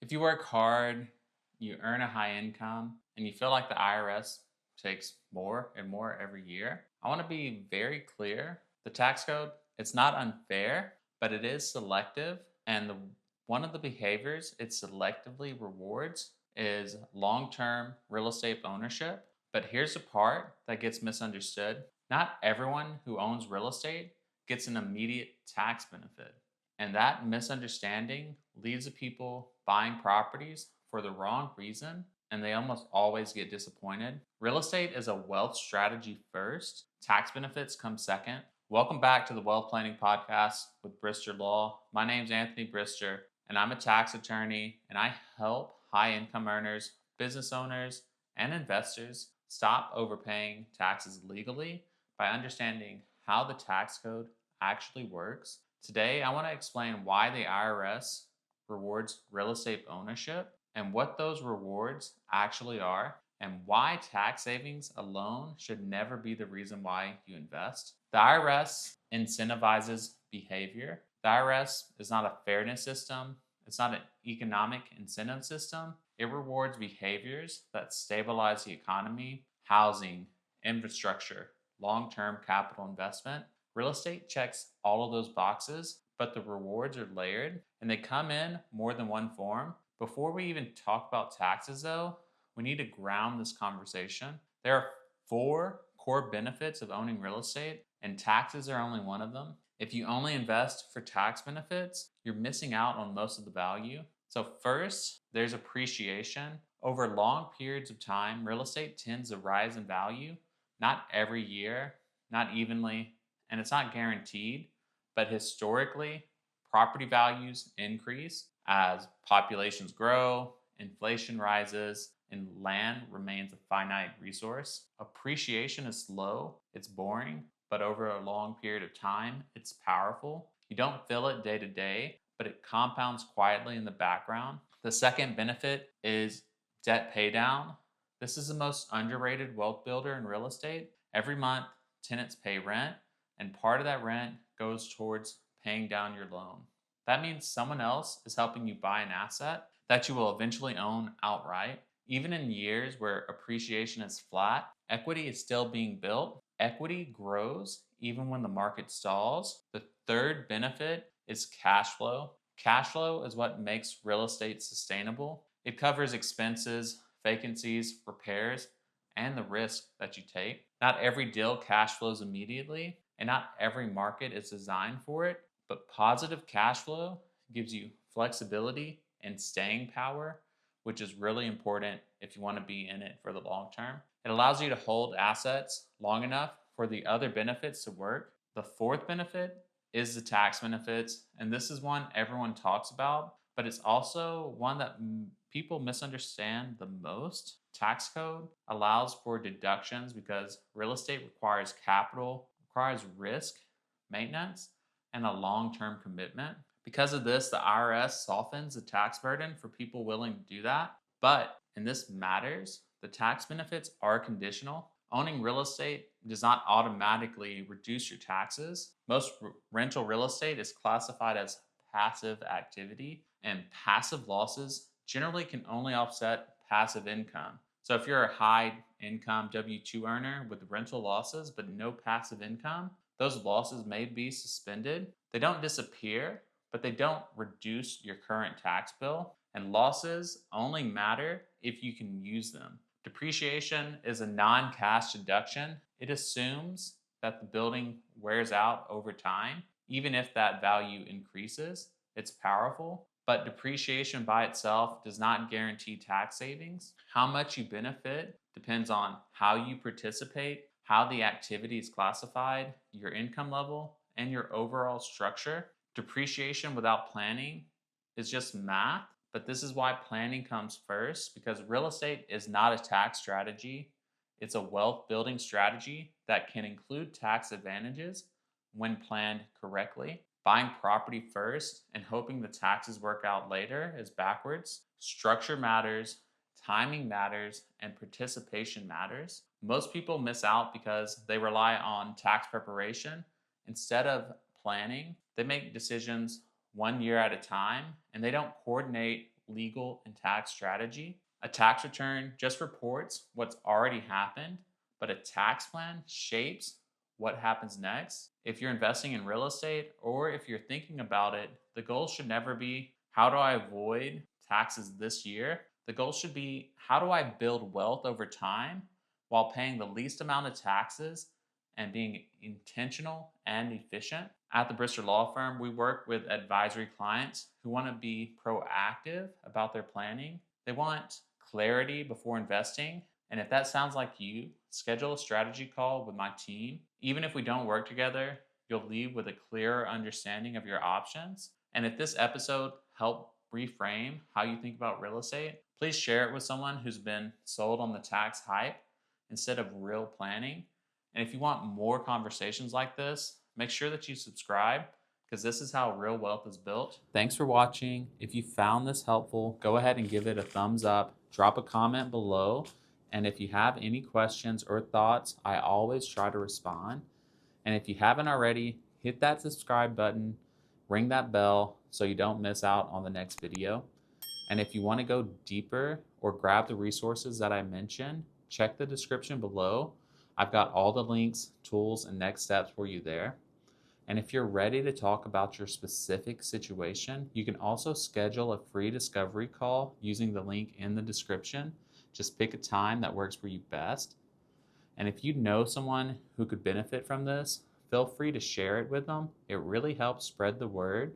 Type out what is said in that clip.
If you work hard, you earn a high income, and you feel like the IRS takes more and more every year, I want to be very clear. The tax code, it's not unfair, but it is selective. And one of the behaviors it selectively rewards is long term real estate ownership. But here's the part that gets misunderstood: not everyone who owns real estate gets an immediate tax benefit. And that misunderstanding leads to people buying properties for the wrong reason, and they almost always get disappointed. Real estate is a wealth strategy first, tax benefits come second. Welcome back to the Wealth Planning Podcast with Bristol Law. My name is Anthony Brister, and I'm a tax attorney, and I help high income earners, business owners, and investors stop overpaying taxes legally by understanding how the tax code actually works. Today, I want to explain why the IRS rewards real estate ownership and what those rewards actually are, and why tax savings alone should never be the reason why you invest. The IRS incentivizes behavior. The IRS is not a fairness system, it's not an economic incentive system. It rewards behaviors that stabilize the economy, housing, infrastructure, long term capital investment. Real estate checks all of those boxes, but the rewards are layered and they come in more than one form. Before we even talk about taxes, though, we need to ground this conversation. There are four core benefits of owning real estate, and taxes are only one of them. If you only invest for tax benefits, you're missing out on most of the value. So, first, there's appreciation. Over long periods of time, real estate tends to rise in value, not every year, not evenly, and it's not guaranteed, but historically, property values increase as populations grow, inflation rises, and land remains a finite resource. Appreciation is slow, it's boring, but over a long period of time, it's powerful. You don't feel it day to day, but it compounds quietly in the background. The second benefit is debt paydown. This is the most underrated wealth builder in real estate. Every month, tenants pay rent, and part of that rent goes towards paying down your loan. That means someone else is helping you buy an asset that you will eventually own outright. Even in years where appreciation is flat, equity is still being built. Equity grows even when the market stalls. The third benefit is cash flow. Cash flow is what makes real estate sustainable. It covers expenses, vacancies, repairs, and the risk that you take. Not every deal cash flows immediately, and not every market is designed for it, but positive cash flow gives you flexibility and staying power, which is really important if you want to be in it for the long term. It allows you to hold assets long enough for the other benefits to work. The fourth benefit is the tax benefits, and this is one everyone talks about, but it's also one that people misunderstand the most. Tax code allows for deductions because real estate requires capital, requires risk, maintenance, and a long-term commitment. Because of this, the IRS softens the tax burden for people willing to do that. But, and this matters, the tax benefits are conditional. Owning real estate does not automatically reduce your taxes. Most rental real estate is classified as passive activity, and passive losses generally can only offset passive income. So if you're a high income W-2 earner with rental losses but no passive income, those losses may be suspended. They don't disappear, but they don't reduce your current tax bill. And losses only matter if you can use them. Depreciation is a non cash deduction. It assumes that the building wears out over time, even if that value increases. It's powerful, but depreciation by itself does not guarantee tax savings. How much you benefit depends on how you participate, how the activity is classified, your income level, and your overall structure. Depreciation without planning is just math, but this is why planning comes first, because real estate is not a tax strategy. It's a wealth building strategy that can include tax advantages when planned correctly. Buying property first and hoping the taxes work out later is backwards. Structure matters, timing matters, and participation matters. Most people miss out because they rely on tax preparation instead of planning. They make decisions 1 year at a time and they don't coordinate legal and tax strategy. A tax return just reports what's already happened, but a tax plan shapes what happens next. If you're investing in real estate or if you're thinking about it, the goal should never be how do I avoid taxes this year? The goal should be how do I build wealth over time while paying the least amount of taxes and being intentional and efficient. At the Bristol Law Firm, we work with advisory clients who want to be proactive about their planning. They want clarity before investing. And if that sounds like you, schedule a strategy call with my team. Even if we don't work together, you'll leave with a clearer understanding of your options. And if this episode helped reframe how you think about real estate, please share it with someone who's been sold on the tax hype instead of real planning. And if you want more conversations like this, make sure that you subscribe because this is how real wealth is built. Thanks for watching. If you found this helpful, go ahead and give it a thumbs up, drop a comment below. And if you have any questions or thoughts, I always try to respond. And if you haven't already, hit that subscribe button, ring that bell so you don't miss out on the next video. And if you want to go deeper or grab the resources that I mentioned, check the description below. I've got all the links, tools, and next steps for you there. And if you're ready to talk about your specific situation, you can also schedule a free discovery call using the link in the description. Just pick a time that works for you best. And if you know someone who could benefit from this, feel free to share it with them. It really helps spread the word.